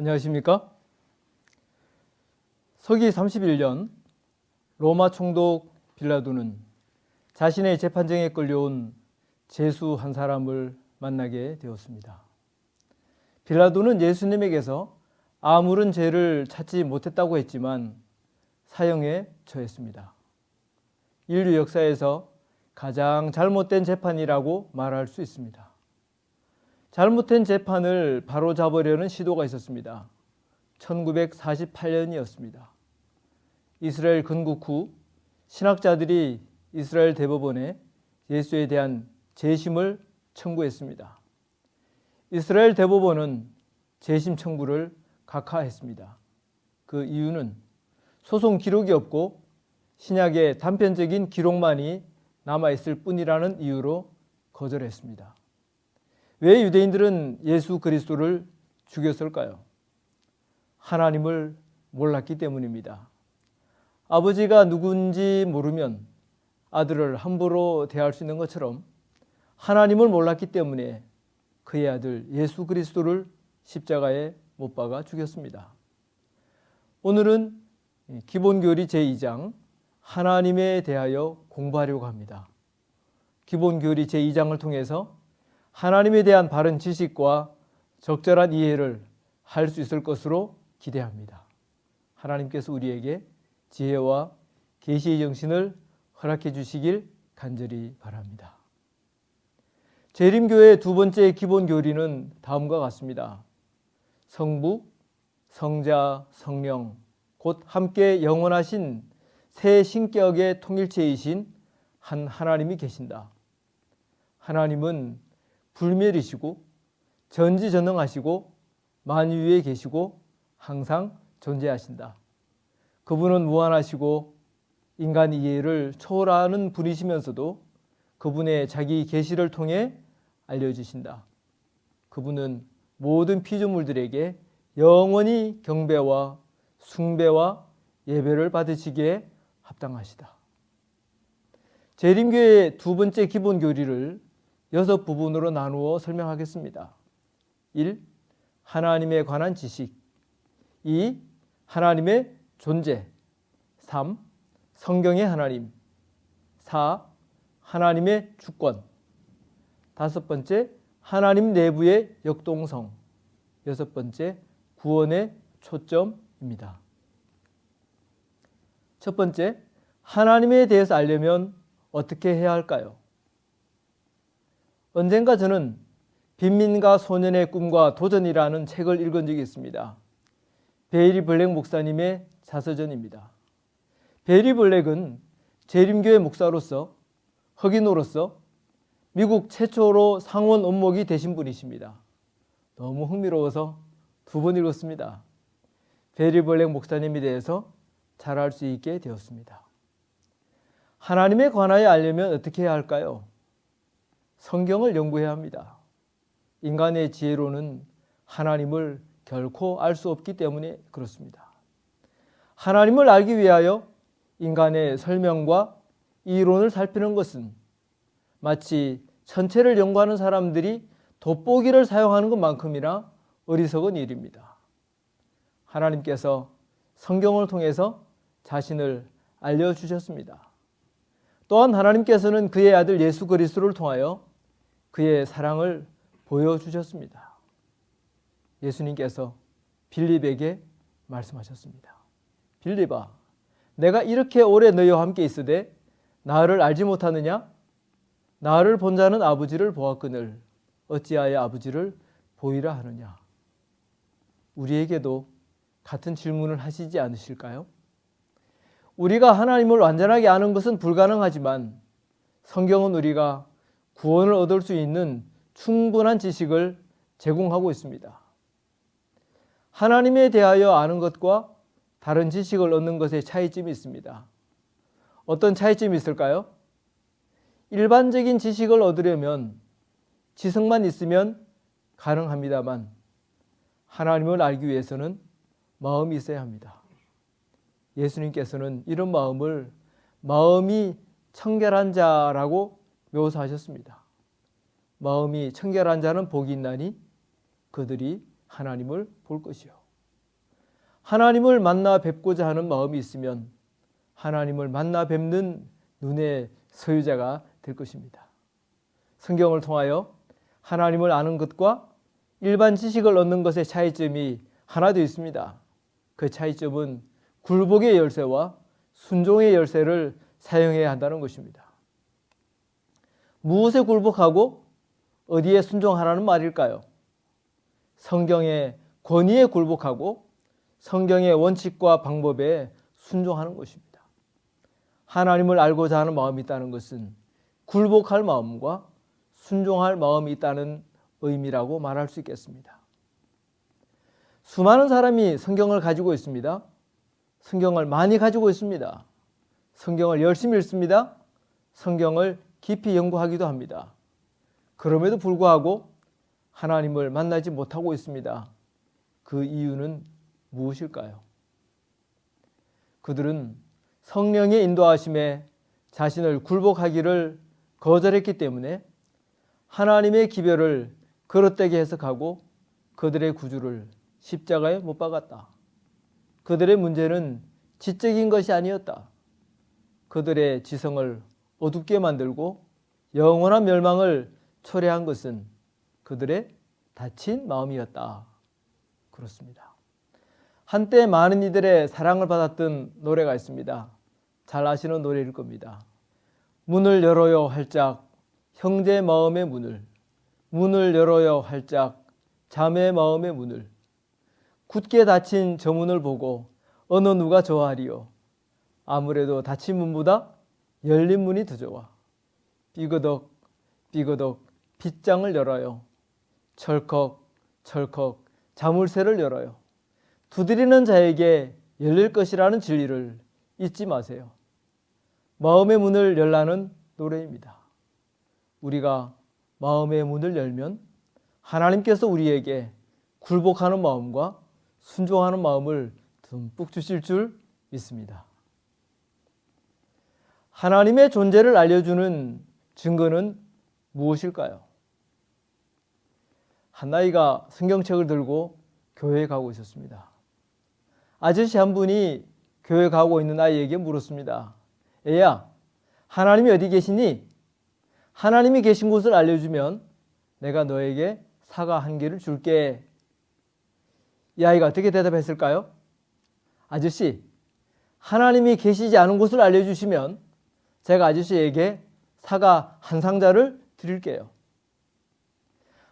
안녕하십니까? 서기 31년 로마 총독 빌라도는 자신의 재판정에 끌려온 죄수 한 사람을 만나게 되었습니다. 빌라도는 예수님에게서 아무런 죄를 찾지 못했다고 했지만 사형에 처했습니다. 인류 역사에서 가장 잘못된 재판이라고 말할 수 있습니다. 잘못된 재판을 바로잡으려는 시도가 있었습니다. 1948년이었습니다. 이스라엘 건국 후 신학자들이 이스라엘 대법원에 예수에 대한 재심을 청구했습니다. 이스라엘 대법원은 재심 청구를 각하했습니다. 그 이유는 소송 기록이 없고 신약의 단편적인 기록만이 남아있을 뿐이라는 이유로 거절했습니다. 왜 유대인들은 예수 그리스도를 죽였을까요? 하나님을 몰랐기 때문입니다. 아버지가 누군지 모르면 아들을 함부로 대할 수 있는 것처럼 하나님을 몰랐기 때문에 그의 아들 예수 그리스도를 십자가에 못 박아 죽였습니다. 오늘은 기본교리 제2장 하나님에 대하여 공부하려고 합니다. 기본교리 제2장을 통해서 하나님에 대한 바른 지식과 적절한 이해를 할 수 있을 것으로 기대합니다. 하나님께서 우리에게 지혜와 계시의 정신을 허락해 주시길 간절히 바랍니다. 재림교회의 두 번째 기본교리는 다음과 같습니다. 성부, 성자, 성령, 곧 함께 영원하신 세 신격의 통일체이신 한 하나님이 계신다. 하나님은 불멸이시고 전지전능하시고 만유에 계시고 항상 존재하신다. 그분은 무한하시고 인간 이해를 초월하는 분이시면서도 그분의 자기 계시를 통해 알려주신다. 그분은 모든 피조물들에게 영원히 경배와 숭배와 예배를 받으시기에 합당하시다. 재림교회의 두 번째 기본교리를 6부분으로 나누어 설명하겠습니다. 1. 하나님에 관한 지식. 2. 하나님의 존재. 3. 성경의 하나님. 4. 하나님의 주권. 5번째, 하나님 내부의 역동성. 6번째, 구원의 초점입니다. 첫 번째, 하나님에 대해서 알려면 어떻게 해야 할까요? 언젠가 저는 빈민가 소년의 꿈과 도전이라는 책을 읽은 적이 있습니다. 베리 블랙 목사님의 자서전입니다. 베리 블랙은 재림교회 목사로서 흑인으로서 미국 최초로 상원 원목이 되신 분이십니다. 너무 흥미로워서 2번 읽었습니다. 베리 블랙 목사님에 대해서 잘 알 수 있게 되었습니다. 하나님에 관하여 알려면 어떻게 해야 할까요? 성경을 연구해야 합니다. 인간의 지혜로는 하나님을 결코 알 수 없기 때문에 그렇습니다. 하나님을 알기 위하여 인간의 설명과 이론을 살피는 것은 마치 천체를 연구하는 사람들이 돋보기를 사용하는 것만큼이나 어리석은 일입니다. 하나님께서 성경을 통해서 자신을 알려주셨습니다. 또한 하나님께서는 그의 아들 예수 그리스도를 통하여 그의 사랑을 보여주셨습니다. 예수님께서 빌립에게 말씀하셨습니다. 빌립아, 내가 이렇게 오래 너희와 함께 있으되 나를 알지 못하느냐? 나를 본 자는 아버지를 보았거늘 어찌하여 아버지를 보이라 하느냐? 우리에게도 같은 질문을 하시지 않으실까요? 우리가 하나님을 완전하게 아는 것은 불가능하지만 성경은 우리가 구원을 얻을 수 있는 충분한 지식을 제공하고 있습니다. 하나님에 대하여 아는 것과 다른 지식을 얻는 것에 차이점이 있습니다. 어떤 차이점이 있을까요? 일반적인 지식을 얻으려면 지성만 있으면 가능합니다만 하나님을 알기 위해서는 마음이 있어야 합니다. 예수님께서는 이런 마음을 마음이 청결한 자라고 묘사하셨습니다. 마음이 청결한 자는 복이 있나니 그들이 하나님을 볼 것이요. 하나님을 만나 뵙고자 하는 마음이 있으면 하나님을 만나 뵙는 눈의 소유자가 될 것입니다. 성경을 통하여 하나님을 아는 것과 일반 지식을 얻는 것의 차이점이 하나 더 있습니다. 그 차이점은 굴복의 열쇠와 순종의 열쇠를 사용해야 한다는 것입니다. 무엇에 굴복하고 어디에 순종하라는 말일까요? 성경의 권위에 굴복하고 성경의 원칙과 방법에 순종하는 것입니다. 하나님을 알고자 하는 마음이 있다는 것은 굴복할 마음과 순종할 마음이 있다는 의미라고 말할 수 있겠습니다. 수많은 사람이 성경을 가지고 있습니다. 성경을 많이 가지고 있습니다. 성경을 열심히 읽습니다. 성경을 깊이 연구하기도 합니다. 그럼에도 불구하고 하나님을 만나지 못하고 있습니다. 그 이유는 무엇일까요? 그들은 성령의 인도하심에 자신을 굴복하기를 거절했기 때문에 하나님의 기별을 그릇되게 해석하고 그들의 구주를 십자가에 못 박았다. 그들의 문제는 지적인 것이 아니었다. 그들의 지성을 어둡게 만들고 영원한 멸망을 초래한 것은 그들의 다친 마음이었다. 그렇습니다. 한때 많은 이들의 사랑을 받았던 노래가 있습니다. 잘 아시는 노래일 겁니다. 문을 열어요 활짝 형제 마음의 문을, 문을 열어요 활짝 자매 마음의 문을, 굳게 닫힌 저 문을 보고 어느 누가 좋아하리요. 아무래도 닫힌 문보다 열린 문이 더 좋아. 삐그덕 삐그덕 빗장을 열어요. 철컥 철컥 자물쇠를 열어요. 두드리는 자에게 열릴 것이라는 진리를 잊지 마세요. 마음의 문을 열라는 노래입니다. 우리가 마음의 문을 열면 하나님께서 우리에게 굴복하는 마음과 순종하는 마음을 듬뿍 주실 줄 믿습니다. 하나님의 존재를 알려주는 증거는 무엇일까요? 한나이가 성경책을 들고 교회에 가고 있었습니다. 아저씨 한 분이 교회 가고 있는 아이에게 물었습니다. 애야, 하나님이 어디 계시니? 하나님이 계신 곳을 알려주면 내가 너에게 사과 한 개를 줄게. 이 아이가 어떻게 대답했을까요? 아저씨, 하나님이 계시지 않은 곳을 알려주시면 제가 아저씨에게 사과 한 상자를 드릴게요.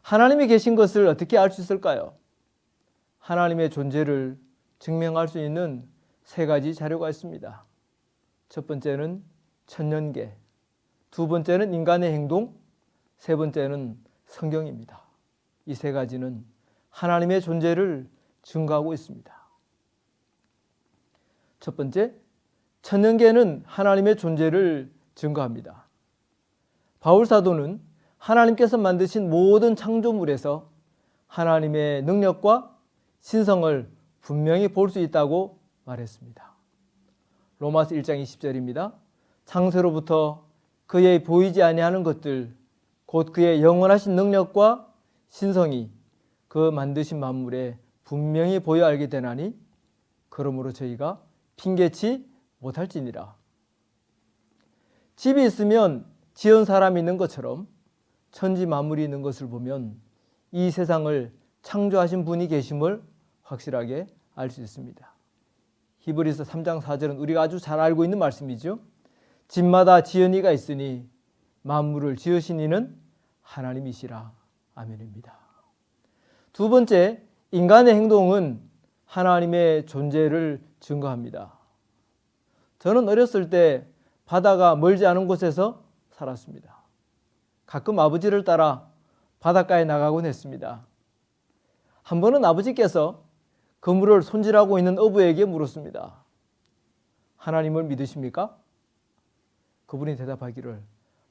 하나님이 계신 것을 어떻게 알 수 있을까요? 하나님의 존재를 증명할 수 있는 세 가지 자료가 있습니다. 첫 번째는 천년계, 두 번째는 인간의 행동, 세 번째는 성경입니다. 이 세 가지는 하나님의 존재를 증거하고 있습니다. 첫 번째, 천년계는 하나님의 존재를 증거합니다. 바울 사도는 하나님께서 만드신 모든 창조물에서 하나님의 능력과 신성을 분명히 볼 수 있다고 말했습니다. 로마서 1장 20절입니다. 창세로부터 그의 보이지 아니하는 것들 곧 그의 영원하신 능력과 신성이 그 만드신 만물에 분명히 보여 알게 되나니 그러므로 저희가 핑계치 못할지니라. 집이 있으면 지은 사람이 있는 것처럼 천지 만물이 있는 것을 보면 이 세상을 창조하신 분이 계심을 확실하게 알 수 있습니다. 히브리서 3장 4절은 우리가 아주 잘 알고 있는 말씀이죠. 집마다 지은 이가 있으니 만물을 지으신 이는 하나님이시라. 아멘입니다. 두 번째, 인간의 행동은 하나님의 존재를 증거합니다. 저는 어렸을 때 바다가 멀지 않은 곳에서 살았습니다. 가끔 아버지를 따라 바닷가에 나가곤 했습니다. 한 번은 아버지께서 그물을 손질하고 있는 어부에게 물었습니다. 하나님을 믿으십니까? 그분이 대답하기를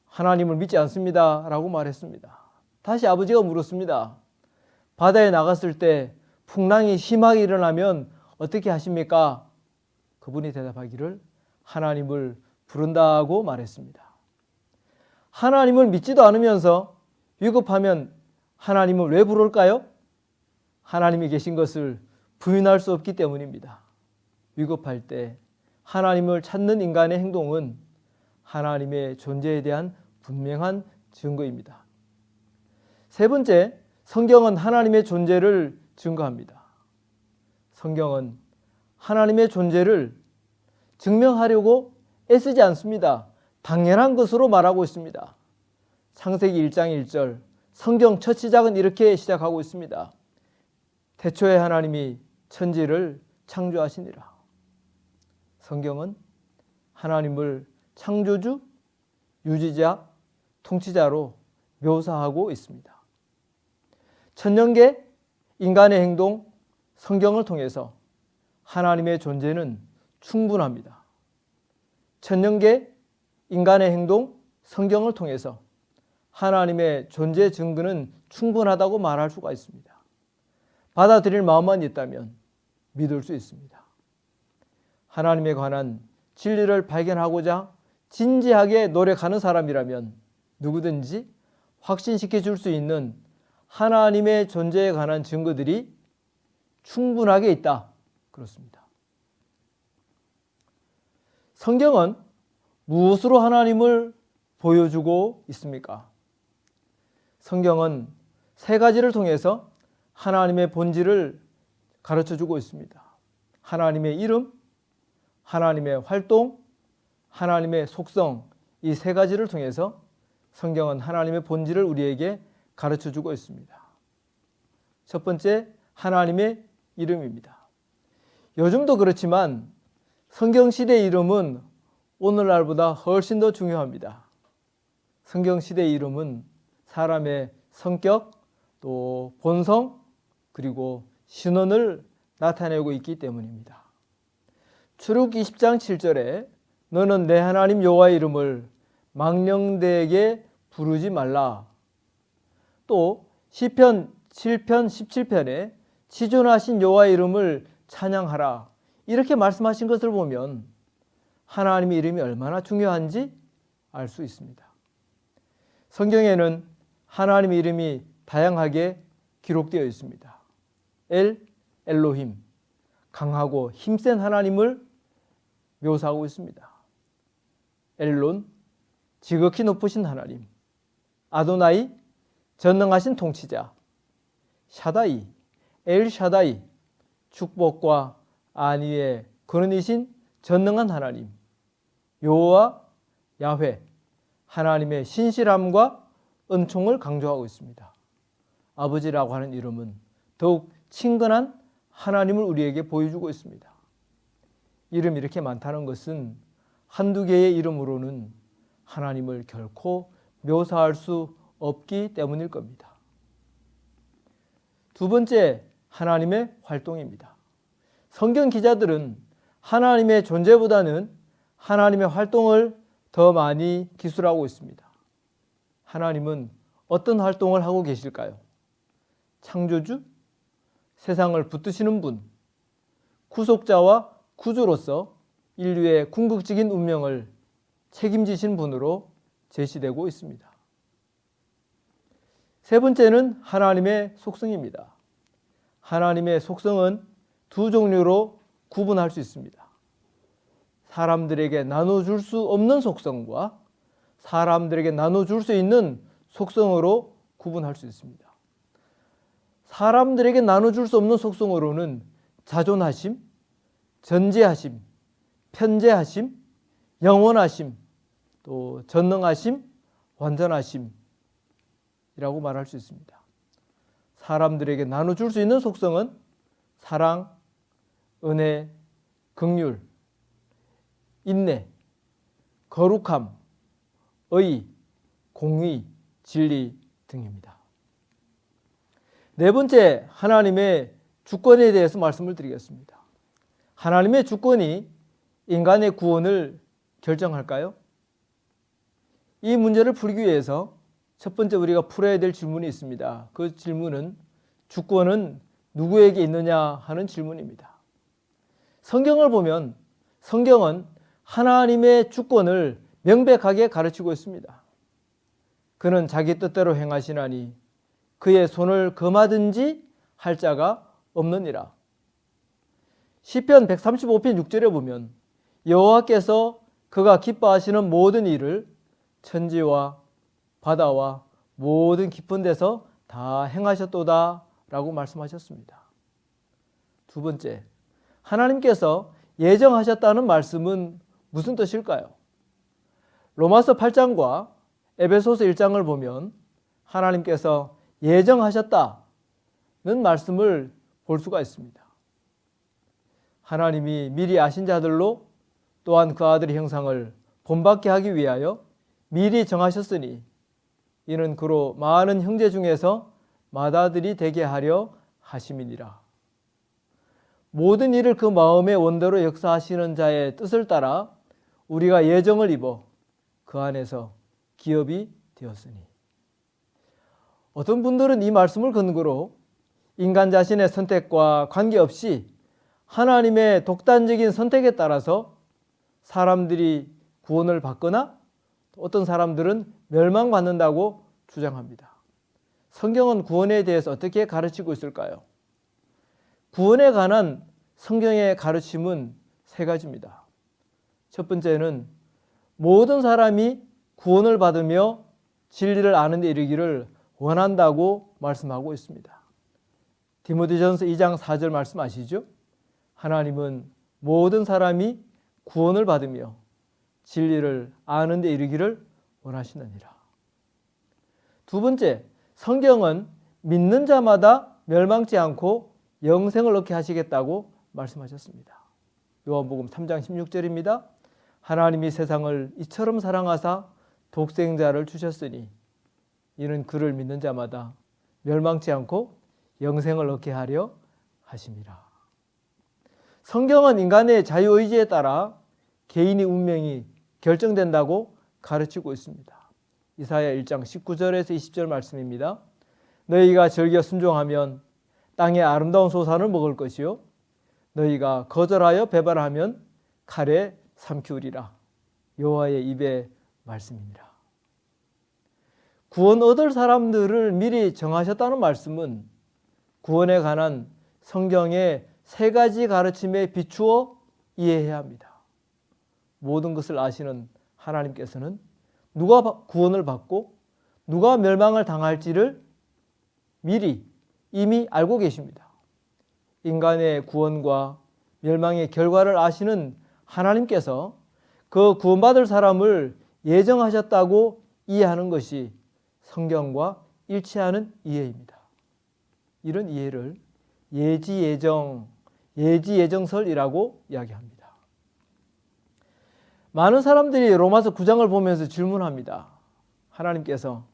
하나님을 믿지 않습니다 라고 말했습니다. 다시 아버지가 물었습니다. 바다에 나갔을 때 풍랑이 심하게 일어나면 어떻게 하십니까? 그분이 대답하기를 하나님을 부른다고 말했습니다. 하나님을 믿지도 않으면서 위급하면 하나님을 왜 부를까요? 하나님이 계신 것을 부인할 수 없기 때문입니다. 위급할 때 하나님을 찾는 인간의 행동은 하나님의 존재에 대한 분명한 증거입니다. 세 번째, 성경은 하나님의 존재를 증거합니다. 성경은 하나님의 존재를 증명하려고 애쓰지 않습니다. 당연한 것으로 말하고 있습니다. 창세기 1장 1절, 성경 첫 시작은 이렇게 시작하고 있습니다. 태초에 하나님이 천지를 창조하시니라. 성경은 하나님을 창조주, 유지자, 통치자로 묘사하고 있습니다. 천년계 인간의 행동, 성경을 통해서 하나님의 존재는 충분합니다. 천년계 인간의 행동, 성경을 통해서 하나님의 존재 증거는 충분하다고 말할 수가 있습니다. 받아들일 마음만 있다면 믿을 수 있습니다. 하나님에 관한 진리를 발견하고자 진지하게 노력하는 사람이라면 누구든지 확신시켜 줄 수 있는 하나님의 존재에 관한 증거들이 충분하게 있다. 그렇습니다. 성경은 무엇으로 하나님을 보여주고 있습니까? 성경은 세 가지를 통해서 하나님의 본질을 가르쳐주고 있습니다. 하나님의 이름, 하나님의 활동, 하나님의 속성, 이 세 가지를 통해서 성경은 하나님의 본질을 우리에게 가르쳐주고 있습니다. 첫 번째, 하나님의 이름입니다. 요즘도 그렇지만 성경시대의 이름은 오늘날보다 훨씬 더 중요합니다. 성경시대의 이름은 사람의 성격, 또 본성, 그리고 신원을 나타내고 있기 때문입니다. 출애굽기 10장 7절에 너는 내 하나님 여호와의 이름을 망령되게 부르지 말라. 또 시편 7편 17편에 지존하신 여호와의 이름을 찬양하라. 이렇게 말씀하신 것을 보면 하나님의 이름이 얼마나 중요한지 알 수 있습니다. 성경에는 하나님의 이름이 다양하게 기록되어 있습니다. 엘로힘, 강하고 힘센 하나님을 묘사하고 있습니다. 엘론, 지극히 높으신 하나님. 아도나이, 전능하신 통치자. 샤다이, 엘샤다이, 축복과 안위의 근원이신 전능한 하나님. 여호와, 야훼, 하나님의 신실함과 은총을 강조하고 있습니다. 아버지라고 하는 이름은 더욱 친근한 하나님을 우리에게 보여주고 있습니다. 이름이 이렇게 많다는 것은 한두 개의 이름으로는 하나님을 결코 묘사할 수 없기 때문일 겁니다. 두 번째, 하나님의 활동입니다. 성경 기자들은 하나님의 존재보다는 하나님의 활동을 더 많이 기술하고 있습니다. 하나님은 어떤 활동을 하고 계실까요? 창조주, 세상을 붙드시는 분, 구속자와 구주로서 인류의 궁극적인 운명을 책임지신 분으로 제시되고 있습니다. 세 번째는 하나님의 속성입니다. 하나님의 속성은 두 종류로 구분할 수 있습니다. 사람들에게 나눠줄 수 없는 속성과 사람들에게 나눠줄 수 있는 속성으로 구분할 수 있습니다. 사람들에게 나눠줄 수 없는 속성으로는 자존하심, 전제하심, 편재하심, 영원하심, 또 전능하심, 완전하심이라고 말할 수 있습니다. 사람들에게 나눠줄 수 있는 속성은 사랑, 은혜, 긍휼, 인내, 거룩함, 의, 공의, 진리 등입니다. 네 번째, 하나님의 주권에 대해서 말씀을 드리겠습니다. 하나님의 주권이 인간의 구원을 결정할까요? 이 문제를 풀기 위해서 첫 번째 우리가 풀어야 될 질문이 있습니다. 그 질문은 주권은 누구에게 있느냐 하는 질문입니다. 성경을 보면 성경은 하나님의 주권을 명백하게 가르치고 있습니다. 그는 자기 뜻대로 행하시나니 그의 손을 금하든지 할 자가 없느니라. 시편 135편 6절에 보면 여호와께서 그가 기뻐하시는 모든 일을 천지와 바다와 모든 깊은 데서 다 행하셨도다 라고 말씀하셨습니다. 두 번째, 하나님께서 예정하셨다는 말씀은 무슨 뜻일까요? 로마서 8장과 에베소서 1장을 보면 하나님께서 예정하셨다는 말씀을 볼 수가 있습니다. 하나님이 미리 아신 자들로 또한 그 아들의 형상을 본받게 하기 위하여 미리 정하셨으니 이는 그로 많은 형제 중에서 맏아들이 되게 하려 하심이니라. 모든 일을 그 마음의 원대로 역사하시는 자의 뜻을 따라 우리가 예정을 입어 그 안에서 기업이 되었으니. 어떤 분들은 이 말씀을 근거로 인간 자신의 선택과 관계없이 하나님의 독단적인 선택에 따라서 사람들이 구원을 받거나 어떤 사람들은 멸망받는다고 주장합니다. 성경은 구원에 대해서 어떻게 가르치고 있을까요? 구원에 관한 성경의 가르침은 세 가지입니다. 첫 번째는 모든 사람이 구원을 받으며 진리를 아는 데 이르기를 원한다고 말씀하고 있습니다. 디모데전서 2장 4절 말씀 아시죠? 하나님은 모든 사람이 구원을 받으며 진리를 아는 데 이르기를 원하시느니라. 두 번째, 성경은 믿는 자마다 멸망치 않고 영생을 얻게 하시겠다고 말씀하셨습니다. 요한복음 3장 16절입니다. 하나님이 세상을 이처럼 사랑하사 독생자를 주셨으니 이는 그를 믿는 자마다 멸망치 않고 영생을 얻게 하려 하심이라. 성경은 인간의 자유의지에 따라 개인의 운명이 결정된다고 가르치고 있습니다. 이사야 1장 19절에서 20절 말씀입니다. 너희가 즐겨 순종하면 땅의 아름다운 소산을 먹을 것이요 너희가 거절하여 배반하면 칼에 삼키우리라. 여호와의 입의 말씀입니다. 구원 얻을 사람들을 미리 정하셨다는 말씀은 구원에 관한 성경의 세 가지 가르침에 비추어 이해해야 합니다. 모든 것을 아시는 하나님께서는 누가 구원을 받고 누가 멸망을 당할지를 미리 이미 알고 계십니다. 인간의 구원과 멸망의 결과를 아시는 하나님께서 그 구원받을 사람을 예정하셨다고 이해하는 것이 성경과 일치하는 이해입니다. 이런 이해를 예지예정설이라고 이야기합니다. 많은 사람들이 로마서 9장을 보면서 질문합니다. 하나님께서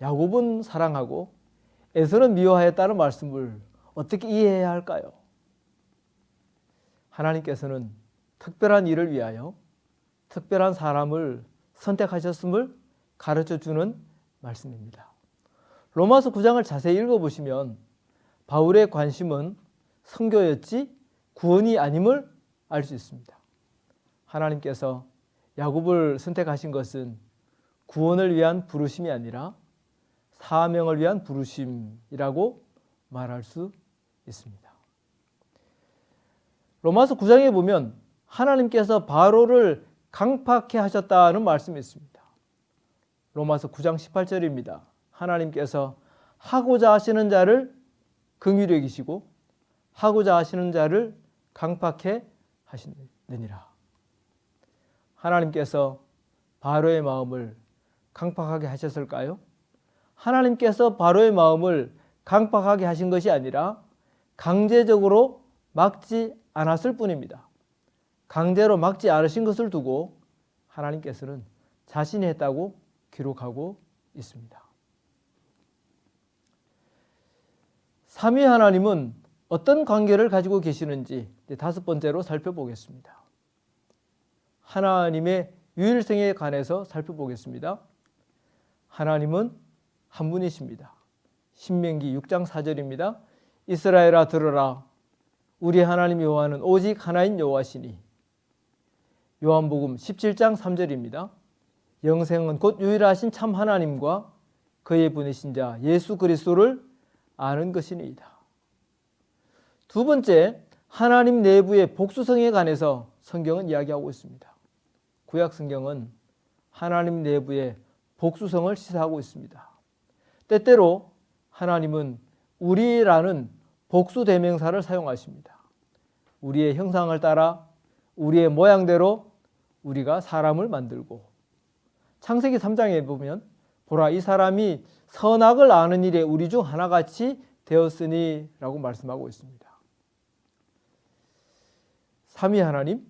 야곱은 사랑하고 에서는 미워하였다는 말씀을 어떻게 이해해야 할까요? 하나님께서는 특별한 일을 위하여 특별한 사람을 선택하셨음을 가르쳐주는 말씀입니다. 로마서 9장을 자세히 읽어보시면 바울의 관심은 선교였지 구원이 아님을 알 수 있습니다. 하나님께서 야곱을 선택하신 것은 구원을 위한 부르심이 아니라 사명을 위한 부르심이라고 말할 수 있습니다. 로마서 9장에 보면 하나님께서 바로를 강팍해 하셨다는 말씀이 있습니다. 로마서 9장 18절입니다. 하나님께서 하고자 하시는 자를 긍휼히 여기시고 하고자 하시는 자를 강팍해 하시느니라. 하나님께서 바로의 마음을 강팍하게 하셨을까요? 하나님께서 바로의 마음을 강팍하게 하신 것이 아니라 강제적으로 막지 않았을 뿐입니다. 강제로 막지 않으신 것을 두고 하나님께서는 자신이 했다고 기록하고 있습니다. 삼위 하나님은 어떤 관계를 가지고 계시는지 다섯 번째로 살펴보겠습니다. 하나님의 유일성에 관해서 살펴보겠습니다. 하나님은 한 분이십니다. 신명기 6장 4절입니다. 이스라엘아 들으라. 우리 하나님 여호와는 오직 하나인 여호와시니. 요한복음 17장 3절입니다. 영생은 곧 유일하신 참 하나님과 그의 보내신 자 예수 그리스도를 아는 것이니이다. 두 번째, 하나님 내부의 복수성에 관해서 성경은 이야기하고 있습니다. 구약 성경은 하나님 내부의 복수성을 시사하고 있습니다. 때때로 하나님은 우리라는 복수 대명사를 사용하십니다. 우리의 형상을 따라 우리의 모양대로 우리가 사람을 만들고, 창세기 3장에 보면 보라 이 사람이 선악을 아는 일에 우리 중 하나같이 되었으니 라고 말씀하고 있습니다. 삼위 하나님,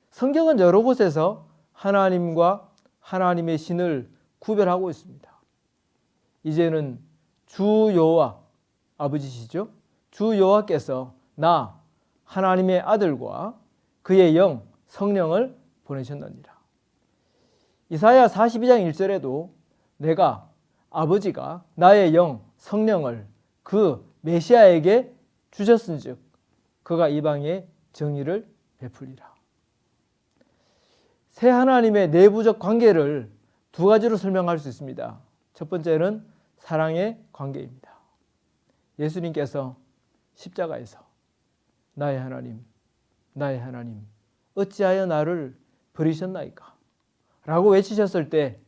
성경은 여러 곳에서 하나님과 하나님의 신을 구별하고 있습니다. 이제는 주 여호와, 아버지시죠? 주 여호와께서 나 하나님의 아들과 그의 영 성령을 보내셨느니라. 이사야 42장 1절에도 내가 아버지가 나의 영 성령을 그 메시아에게 주셨은즉 그가 이방에 정의를 베풀리라. 새 하나님의 내부적 관계를 두 가지로 설명할 수 있습니다. 첫 번째는 사랑의 관계입니다. 예수님께서 십자가에서 나의 하나님, 나의 하나님, 어찌하여 나를 버리셨나이까? 라고 외치셨을 때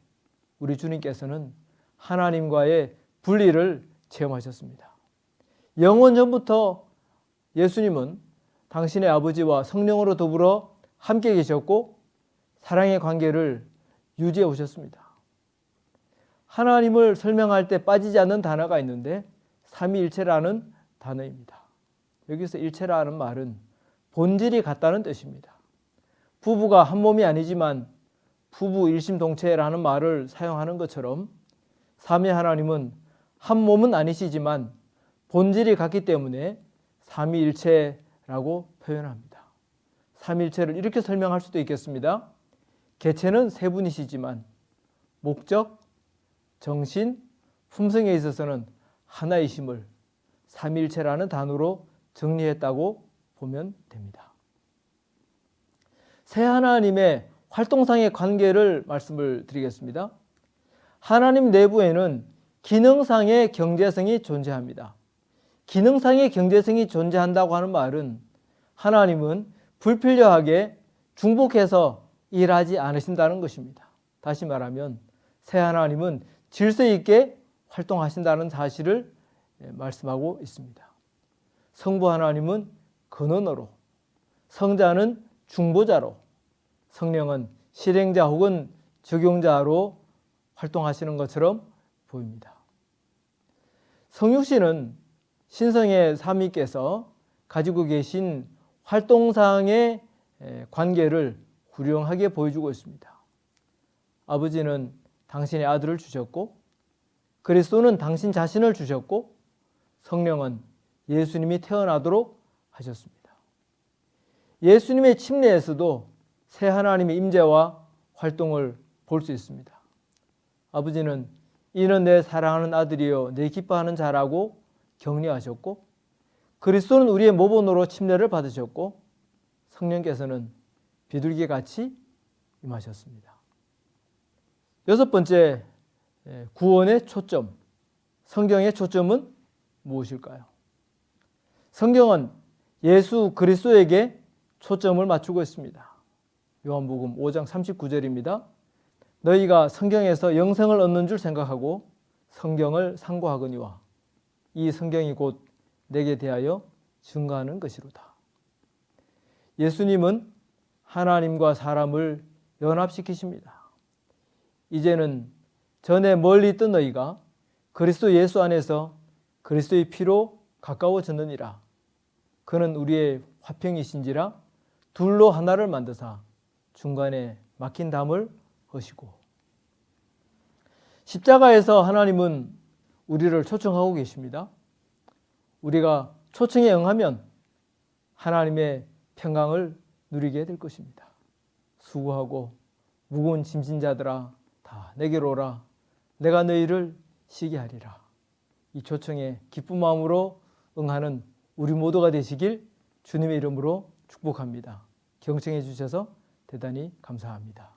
우리 주님께서는 하나님과의 분리를 체험하셨습니다. 영원 전부터 예수님은 당신의 아버지와 성령으로 더불어 함께 계셨고 사랑의 관계를 유지해 오셨습니다. 하나님을 설명할 때 빠지지 않는 단어가 있는데 삼위일체라는 단어입니다. 여기서 일체라는 말은 본질이 같다는 뜻입니다. 부부가 한 몸이 아니지만 부부 일심동체라는 말을 사용하는 것처럼 삼위 하나님은 한 몸은 아니시지만 본질이 같기 때문에 삼위일체라고 표현합니다. 삼위일체를 이렇게 설명할 수도 있겠습니다. 개체는 세 분이시지만 목적, 정신, 품성에 있어서는 하나이심을 삼위일체라는 단어로 정리했다고 보면 됩니다. 새 하나님의 활동상의 관계를 말씀을 드리겠습니다. 하나님 내부에는 기능상의 경제성이 존재합니다. 기능상의 경제성이 존재한다고 하는 말은 하나님은 불필요하게 중복해서 일하지 않으신다는 것입니다. 다시 말하면 새 하나님은 질서 있게 활동하신다는 사실을 말씀하고 있습니다. 성부 하나님은 근원으로, 성자는 중보자로, 성령은 실행자 혹은 적용자로 활동하시는 것처럼 보입니다. 성육신은 신성의 삼위께서 가지고 계신 활동상의 관계를 훌륭하게 보여주고 있습니다. 아버지는 당신의 아들을 주셨고 그리스도는 당신 자신을 주셨고 성령은 예수님이 태어나도록 하셨습니다. 예수님의 침례에서도 새 하나님의 임재와 활동을 볼 수 있습니다. 아버지는 이는 내 사랑하는 아들이요 내 기뻐하는 자라고 격려하셨고 그리스도는 우리의 모본으로 침례를 받으셨고 성령께서는 비둘기같이 임하셨습니다. 여섯 번째, 구원의 초점, 성경의 초점은 무엇일까요? 성경은 예수 그리스도에게 초점을 맞추고 있습니다. 요한복음 5장 39절입니다. 너희가 성경에서 영생을 얻는 줄 생각하고 성경을 상고하거니와 이 성경이 곧 내게 대하여 증거하는 것이로다. 예수님은 하나님과 사람을 연합시키십니다. 이제는 전에 멀리 있던 너희가 그리스도 예수 안에서 그리스도의 피로 가까워졌느니라. 그는 우리의 화평이신지라 둘로 하나를 만드사 중간에 막힌 담을 허시고. 십자가에서 하나님은 우리를 초청하고 계십니다. 우리가 초청에 응하면 하나님의 평강을 누리게 될 것입니다. 수고하고 무거운 짐진 자들아 다 내게로 오라. 내가 너희를 쉬게 하리라. 이 초청에 기쁜 마음으로 응하는 우리 모두가 되시길 주님의 이름으로 축복합니다. 경청해 주셔서 대단히 감사합니다.